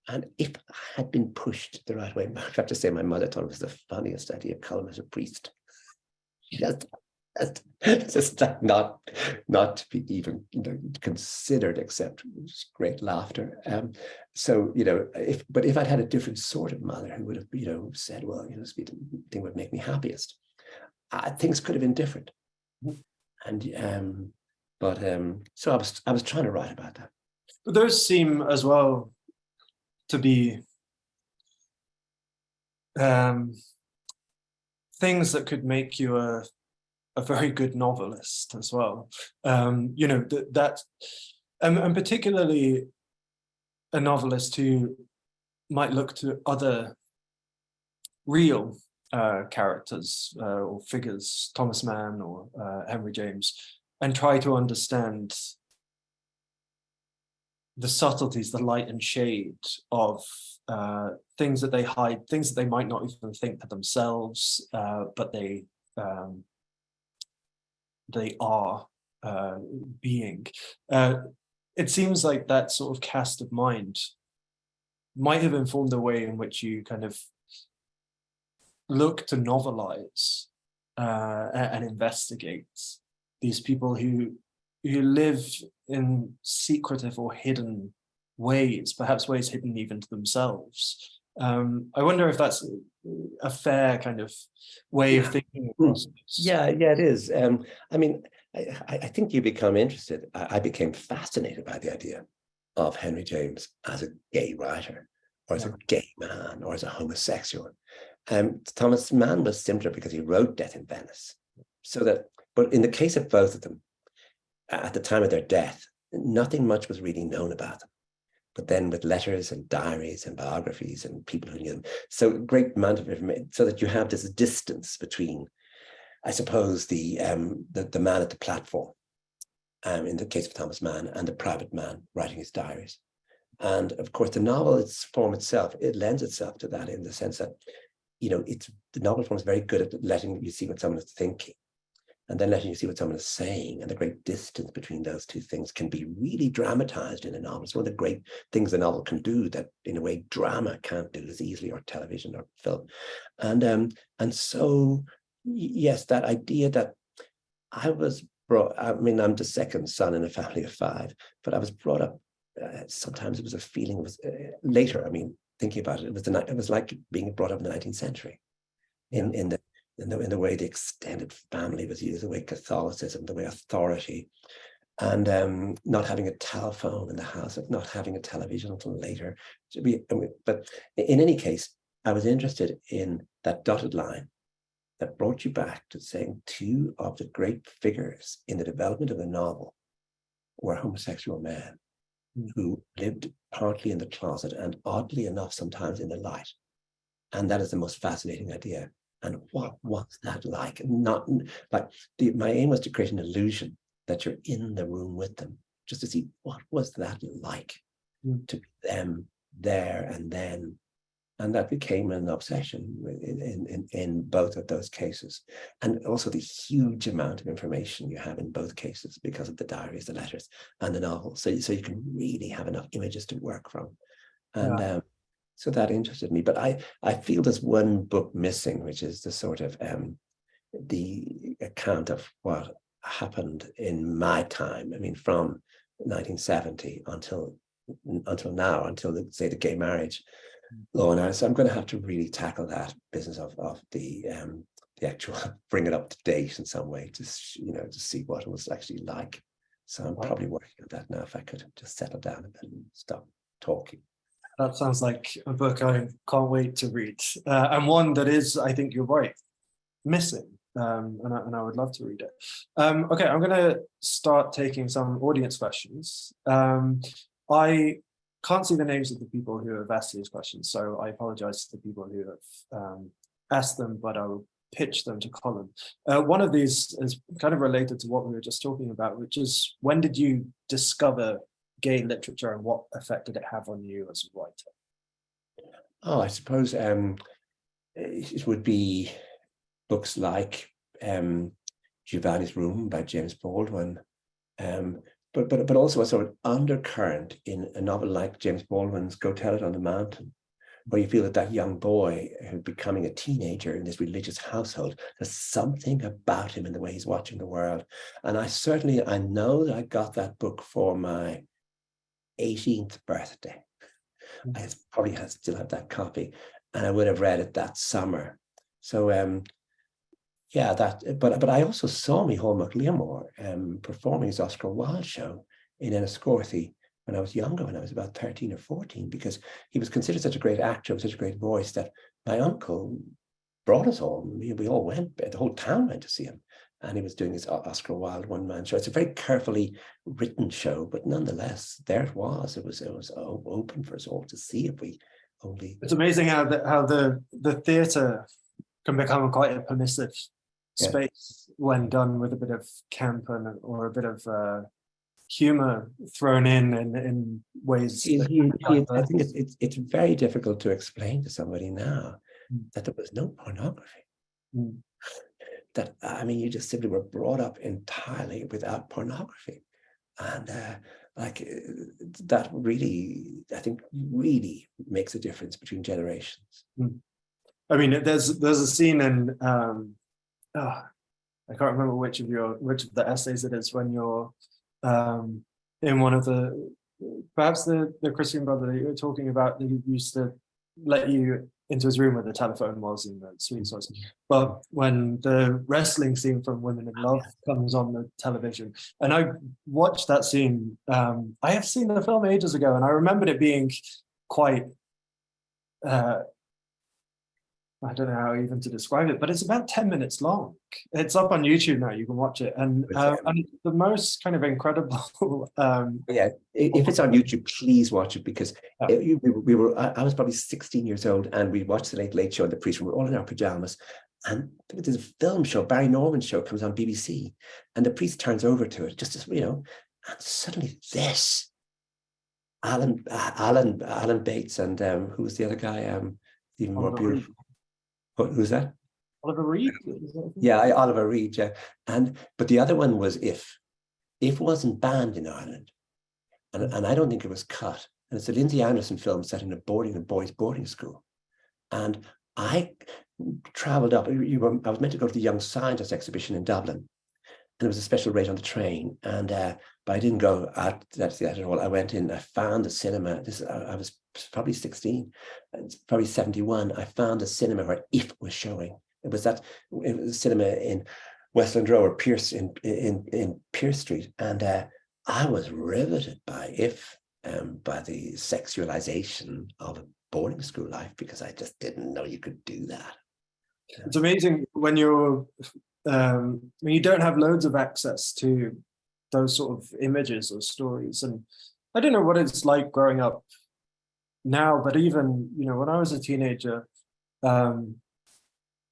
And if I had been pushed the right way, I have to say my mother thought it was the funniest idea, Colm as a priest. Just not to be even, you know, considered, except great laughter. So, you know, if I'd had a different sort of mother who would have, you know, said, well, you know, this thing would make me happiest, things could have been different. And so I was trying to write about that. But those seem as well to be things that could make you a very good novelist as well. You know, and particularly a novelist who might look to other real characters or figures, Thomas Mann or Henry James, and try to understand the subtleties, the light and shade of things that they hide, things that they might not even think to themselves, but they are being. It seems like that sort of cast of mind might have informed the way in which you kind of look to novelize and investigate these people who live in secretive or hidden ways, perhaps ways hidden even to themselves. I wonder if that's a fair kind of way of thinking across this. Yeah, it is. I mean, I think you become interested. I became fascinated by the idea of Henry James as a gay writer, or as a gay man, or as a homosexual. Thomas Mann was simpler because he wrote Death in Venice. But in the case of both of them, at the time of their death, nothing much was really known about them. But then with letters and diaries and biographies and people who knew them, so a great amount of information, so that you have this distance between, I suppose, the man at the platform, in the case of Thomas Mann, and the private man writing his diaries. And of course, the novel, its form itself, it lends itself to that, in the sense that, you know, the novel form is very good at letting you see what someone is thinking, and then letting you see what someone is saying, and the great distance between those two things can be really dramatized in a novel. It's one of the great things a novel can do that, in a way, drama can't do as easily, or television or film. And so, yes, that idea that I was brought, I mean, I'm the second son in a family of 5, but I was brought up, sometimes it was a feeling, it was later, I mean, thinking about it, it was like being brought up in the 19th century, in the way the extended family was used, the way Catholicism, the way authority, and not having a telephone in the house, not having a television until later. But in any case, I was interested in that dotted line that brought you back to saying 2 of the great figures in the development of the novel were homosexual men who lived partly in the closet and, oddly enough, sometimes in the light. And that is the most fascinating idea. And what was that like? Not like my aim was to create an illusion that you're in the room with them, just to see what was that like to be them there and then, And that became an obsession in both of those cases. And also the huge amount of information you have in both cases because of the diaries, the letters, and the novel. So you can really have enough images to work from. And so that interested me. But I feel there's one book missing, which is the sort of the account of what happened in my time. I mean, from 1970 until now, until say the gay marriage law in Ireland. So I'm going to have to really tackle that business of the actual bring it up to date in some way, to see what it was actually like. So I'm probably working on that now. If I could just settle down a bit and stop talking. That sounds like a book I can't wait to read, and one that is, I think you're right, missing. And I would love to read it. Okay, I'm going to start taking some audience questions. I can't see the names of the people who have asked these questions, so I apologize to the people who have asked them, but I will pitch them to Colm. One of these is kind of related to what we were just talking about, which is, when did you discover gay literature and what effect did it have on you as a writer? Oh, I suppose it would be books like Giovanni's Room by James Baldwin, but also a sort of undercurrent in a novel like James Baldwin's Go Tell It on the Mountain, where you feel that young boy who's becoming a teenager in this religious household, there's something about him in the way he's watching the world. And I know that I got that book for my 18th birthday. I probably still have that copy, and I would have read it that summer. So but I also saw Micheál Mac Liammóir performing his Oscar Wilde show in Enniscorthy when I was younger, when I was about 13 or 14, because he was considered such a great actor with such a great voice that my uncle brought us all. We all went, the whole town went to see him. And he was doing his Oscar Wilde one-man show. It's a very carefully written show, but nonetheless, there it was. It was open for us all to see if we only. It's amazing how the theatre can become quite a permissive space when done with a bit of camp or a bit of humor thrown in ways. I think it's very difficult to explain to somebody now that there was no pornography. That, I mean, you just simply were brought up entirely without pornography. And that really, I think, really makes a difference between generations. I mean, there's a scene in, I can't remember which of the essays it is, when you're in one of perhaps the Christian brother that you were talking about, that used to let you into his room where the telephone was in the sweet sauce. But when the wrestling scene from Women in Love comes on the television, and I watched that scene, I have seen the film ages ago, and I remembered it being quite, I don't know how even to describe it, but it's about 10 minutes long. It's up on YouTube now, you can watch it. And the most kind of incredible... if it's on YouTube, please watch it, because I was probably 16 years old, and we watched the Late Show and the Priest. We were all in our pajamas, and there's a film show, Barry Norman's show, comes on BBC, and the priest turns over to it, just as, and suddenly this, Alan Bates, and who was the other guy, even more beautiful. Who's that? Oliver Reed? Yeah, Oliver Reed, yeah. But the other one was If. If wasn't banned in Ireland. And I don't think it was cut. And it's a Lindsay Anderson film set in a boys' boarding school. And I traveled up. I was meant to go to the Young Scientist exhibition in Dublin. And there was a special rate on the train. And but I didn't go out to that at all. I went in, I found the cinema. I was probably 16, it's probably 71. I found a cinema where If was showing. It was a cinema in Westland Row, or Pierce in Pierce Street, and I was riveted by If, by the sexualization of a boarding school life, because I just didn't know you could do that. It's amazing when you don't have loads of access to those sort of images or stories. And I don't know what it's like growing up now, but even, when I was a teenager, I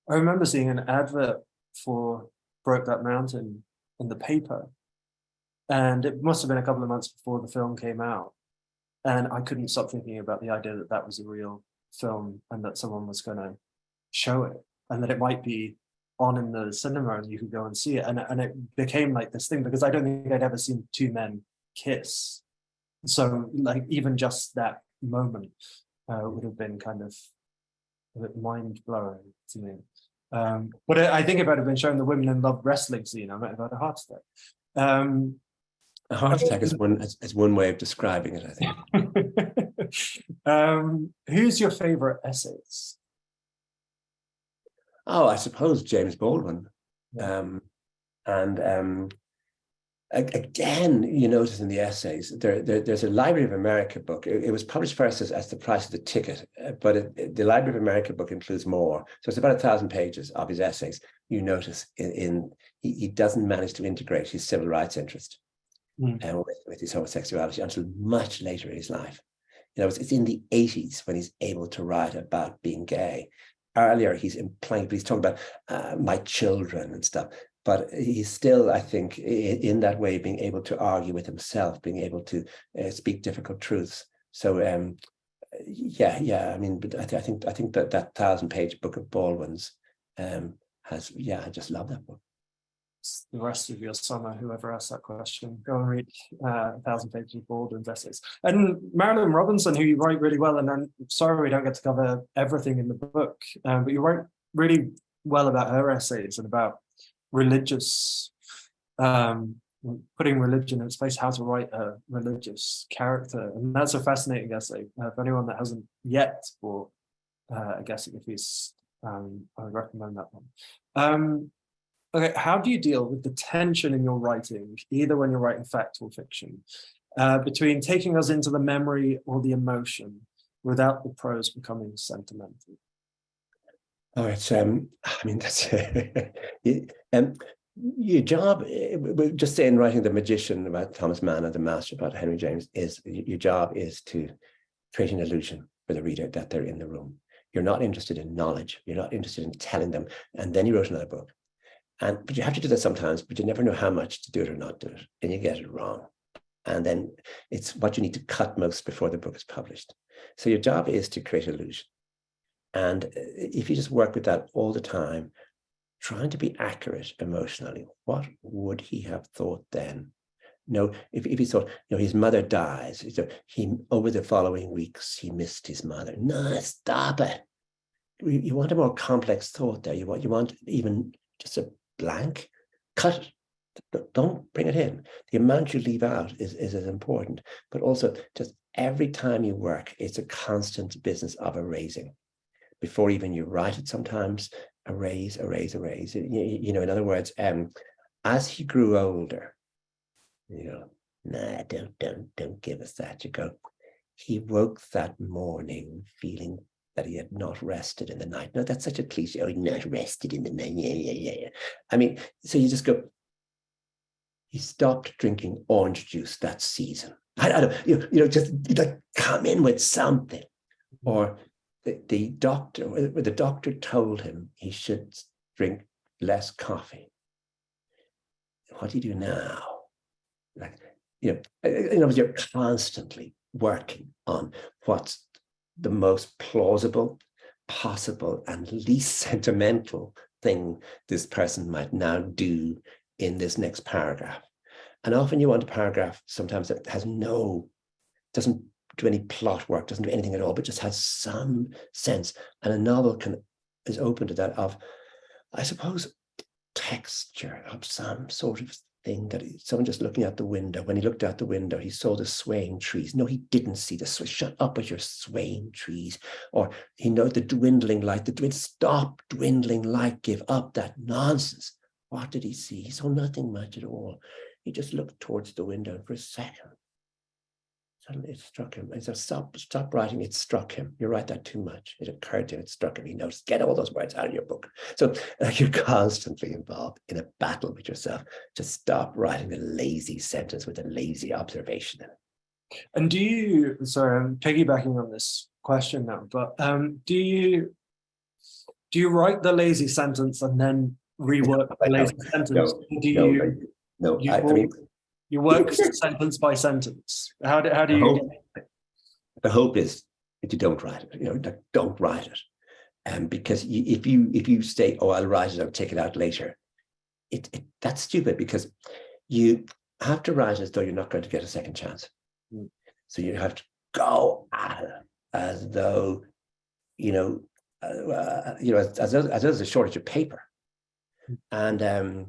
remember seeing an advert for Brokeback Mountain in the paper, and it must have been a couple of months before the film came out, and I couldn't stop thinking about the idea that that was a real film and that someone was going to show it, and that it might be on in the cinema and you could go and see it. And it became like this thing, because I don't think I'd ever seen two men kiss. So like even just that moment would have been kind of a bit mind-blowing to me. But I think if I'd have been showing the women in love wrestling scene, I might have had a heart attack. A heart attack is one way of describing it, I think. Who's your favorite essayist? Oh, I suppose James Baldwin. Yeah. Again, you notice in the essays, there's a Library of America book. It was published first as The Price of the Ticket, but the Library of America book includes more. So it's about 1,000 pages of his essays. You notice he doesn't manage to integrate his civil rights interest with his homosexuality until much later in his life. You know, it's in the 80s when he's able to write about being gay. Earlier, he's talking about my children and stuff. But he's still, I think, in that way, being able to argue with himself, being able to speak difficult truths. So, I mean, but I think that 1,000-page book of Baldwin's I just love that book. The rest of your summer, whoever asked that question, go and read 1,000 pages of Baldwin's essays. And Marilynne Robinson, who you write really well, and I'm sorry we don't get to cover everything in the book, but you write really well about her essays and about religious, putting religion in its place, how to write a religious character. And that's a fascinating essay. For anyone that hasn't yet bought A Guess at the Feast, I would recommend that one. Okay, how do you deal with the tension in your writing, either when you're writing fact or fiction, between taking us into the memory or the emotion without the prose becoming sentimental? Oh, it's I mean, that's your job. Just saying, writing The Magician about Thomas Mann and The Master about Henry James, is your job is to create an illusion for the reader that they're in the room. You're not interested in knowledge. You're not interested in telling them. And then you wrote another book, but you have to do that sometimes. But you never know how much to do it or not do it, and you get it wrong. And then it's what you need to cut most before the book is published. So your job is to create illusion. And if you just work with that all the time, trying to be accurate emotionally, what would he have thought then? No, if he thought, his mother dies, he over the following weeks he missed his mother. No, stop it. You want a more complex thought there. You want even just a blank. Cut it. Don't bring it in. The amount you leave out is as important. But also, just every time you work, it's a constant business of erasing. Before even you write it, sometimes erase. In other words, as he grew older, don't give us that. You go, he woke that morning feeling that he had not rested in the night. No, that's such a cliche. Oh, not rested in the night. Yeah. I mean, so you just go, he stopped drinking orange juice that season. I don't, just like come in with something. Or the doctor told him he should drink less coffee. What do you do now? You're constantly working on what's the most plausible, possible, and least sentimental thing this person might now do in this next paragraph. And often you want a paragraph sometimes that doesn't do any plot work, doesn't do anything at all, but just has some sense. And a novel is open to that of, I suppose, texture of some sort of thing that someone just looking out the window. When he looked out the window, he saw the swaying trees. No, he didn't see the shut up with your swaying trees. Or he knows the dwindling light. Stop dwindling light. Give up that nonsense. What did he see? He saw nothing much at all. He just looked towards the window, and for a second, suddenly it struck him. He said, stop writing. It struck him. You write that too much. It occurred to him. It struck him. He noticed, get all those words out of your book. So you're constantly involved in a battle with yourself. Just stop writing a lazy sentence with a lazy observation in it. And do you, sorry, I'm piggybacking on this question now, but do you write the lazy sentence and then rework the lazy sentence? You work sentence by sentence. How do you? The hope is if you don't write it, don't write it. Because if you say, oh, I'll write it, I'll take it out later, that's stupid, because you have to write as though you're not going to get a second chance. So you have to go at it as though, as though there's a shortage of paper. And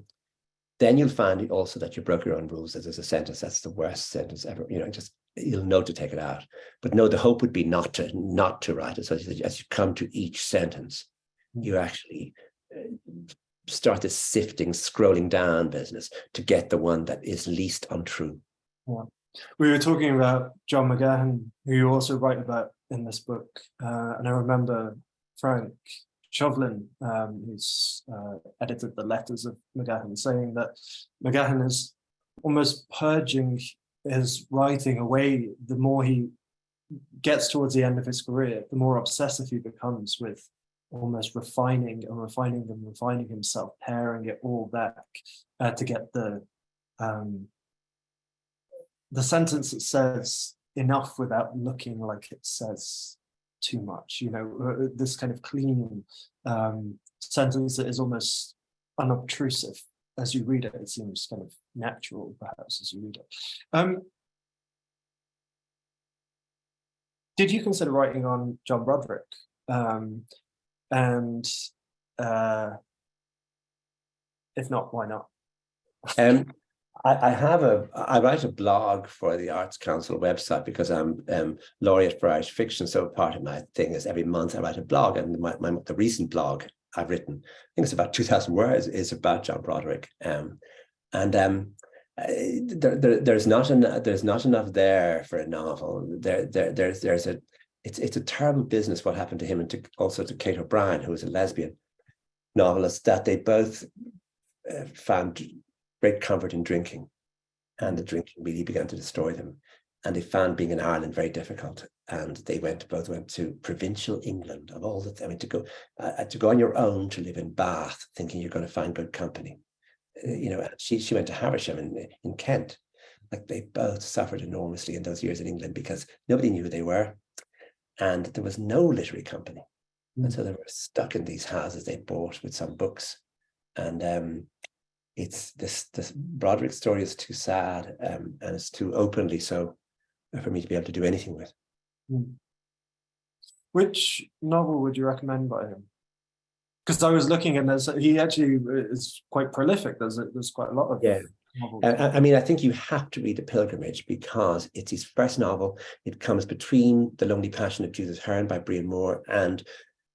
then you'll find also that you broke your own rules. That there's a sentence that's the worst sentence ever. You'll know to take it out. But no, the hope would be not to write it. So as you come to each sentence, you actually start this sifting, scrolling down business to get the one that is least untrue. Yeah. We were talking about John McGahern, who you also write about in this book. And I remember Frank Chauvelin, who's edited the letters of McGahern, saying that McGahern is almost purging his writing away. The more he gets towards the end of his career, the more obsessive he becomes with almost refining himself, paring it all back to get the sentence that says enough without looking like it says too much. This kind of clean sentence that is almost unobtrusive as you read it. It seems kind of natural, perhaps, as you read it. Did you consider writing on John Broderick? And if not, why not? I write a blog for the Arts Council website because I'm laureate for Irish fiction. So part of my thing is every month I write a blog, and the recent blog I've written, I think it's about 2,000 words, is about John Broderick. There's not enough there for a novel. It's a terrible business what happened to him, and also to Kate O'Brien, who was a lesbian novelist, that they both found great comfort in drinking, and the drinking really began to destroy them. And they found being in Ireland very difficult. And they both went to provincial England, of all to go on your own to live in Bath, thinking you're going to find good company. She went to Haversham in Kent. Like, they both suffered enormously in those years in England because nobody knew who they were, and there was no literary company. And so they were stuck in these houses they bought with some books. And it's this Broderick story is too sad, and it's too openly so for me to be able to do anything with. Which novel would you recommend by him? Because I was looking, and he actually is quite prolific. There's quite a lot of novels. I think you have to read The Pilgrimage because it's his first novel. It comes between The Lonely Passion of Judith Hearn by Brian Moore and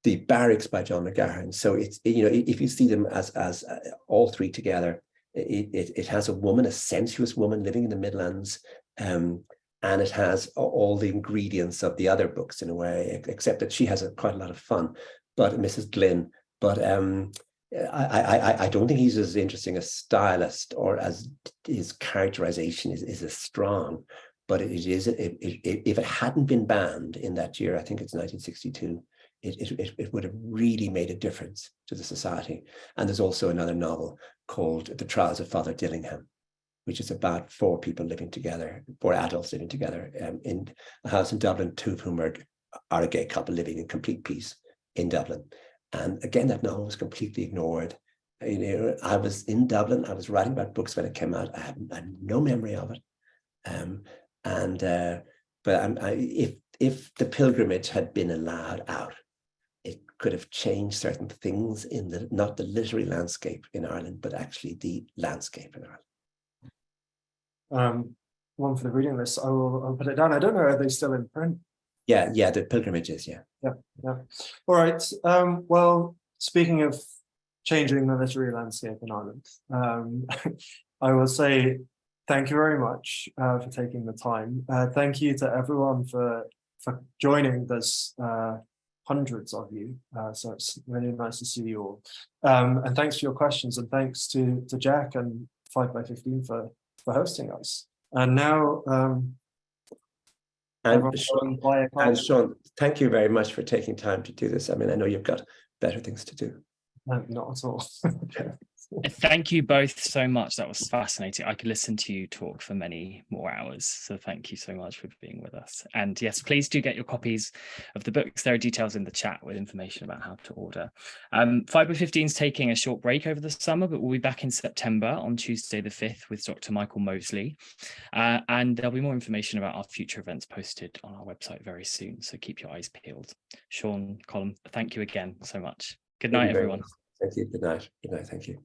The Barracks by John McGahern. So it's, if you see them as all three together, it has a sensuous woman living in the Midlands, and it has all the ingredients of the other books in a way, except that she has quite a lot of fun. But Mrs. Glynn. But I don't think he's as interesting a stylist, or as his characterization is as strong. But if it hadn't been banned in that year, I think it's 1962, it would have really made a difference to the society. And there's also another novel called The Trials of Father Dillingham, which is about four adults living together in a house in Dublin, two of whom are a gay couple living in complete peace in Dublin. And again, that novel was completely ignored. I was in Dublin, I was writing about books when it came out. I had no memory of it. But if The Pilgrimage had been allowed out, it could have changed certain things in not the literary landscape in Ireland, but actually the landscape in Ireland. One for the reading list. I'll put it down. I don't know, are they still in print? Yeah, The Pilgrimage is, yeah. Yeah. All right. Well, speaking of changing the literary landscape in Ireland, I will say thank you very much for taking the time. Thank you to everyone for joining. There's hundreds of you, so it's really nice to see you all. And thanks for your questions, and thanks to Jack and 5x15 for hosting us. And now, and Sean, thank you very much for taking time to do this. I mean, I know you've got better things to do. No, not at all. Thank you both so much. That was fascinating. I could listen to you talk for many more hours. So thank you so much for being with us. And yes, please do get your copies of the books. There are details in the chat with information about how to order. 5x15 is taking a short break over the summer, but we'll be back in September on Tuesday the 5th with Dr. Michael Mosley. And there'll be more information about our future events posted on our website very soon. So keep your eyes peeled. Seán, Colm, thank you again so much. Good night, everyone. Thank you. Good night. Good night. Thank you.